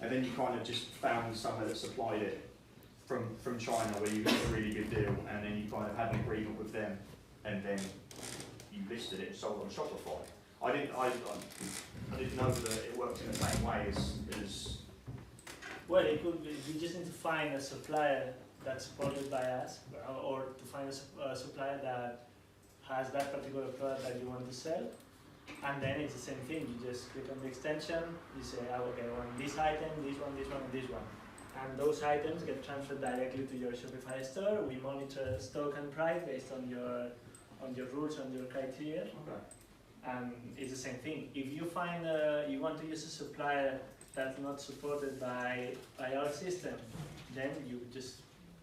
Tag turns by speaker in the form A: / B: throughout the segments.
A: and then you kind of just found somewhere that supplied it from China where you got a really good deal, and then you kind of had an agreement with them, and then you listed it and sold on Shopify. I didn't know that it worked in the same way as.
B: Well, it could be, you just need to find a supplier that's supported by us, or to find a supplier that has that particular product that you want to sell. And then it's the same thing, you just click on the extension, you say, oh, okay, I want this item, this one, and this one. And those items get transferred directly to your Shopify store. We monitor stock and price based on your rules and your criteria.
A: Okay.
B: And it's the same thing. If you find you want to use a supplier that's not supported by our system, then you just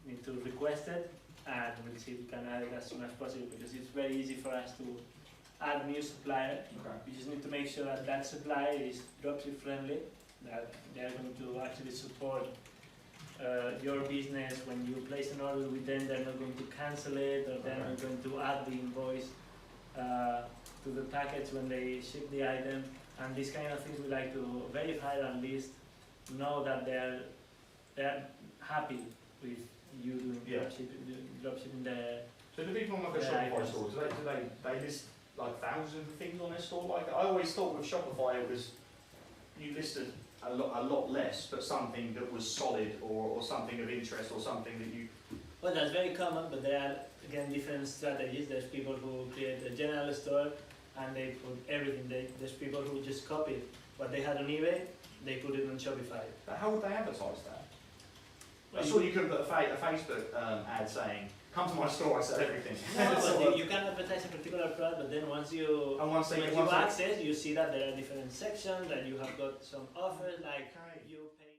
B: need to request it, and we'll see if we can add it as soon as possible, because it's very easy for us to add a new supplier.
A: Okay.
B: You just need to make sure that that supplier is dropship friendly, that they're going to actually support your business. When you place an order with them, they're not going to cancel it, or they're not going to add the invoice to the package when they ship the item. And these kind of things we like to verify, or at least know that they're happy with you doing dropshipping the.
A: So do people on like a Shopify store, do they list like thousands of things on their store? Like I always thought with Shopify it was you listed a lot less, but something that was solid or something of interest or something that you.
B: Well, that's very common, but there are again different strategies. There's people who create a general store and they put everything. There's people who just copy what they had on eBay, they put it on Shopify.
A: But how would they advertise that?
B: Well,
A: I saw you could put a Facebook ad saying, "Come to my store, I sell everything."
B: No, but you can advertise a particular product, but then once you access, you see that there are different sections, and you have got some offers, like you pay.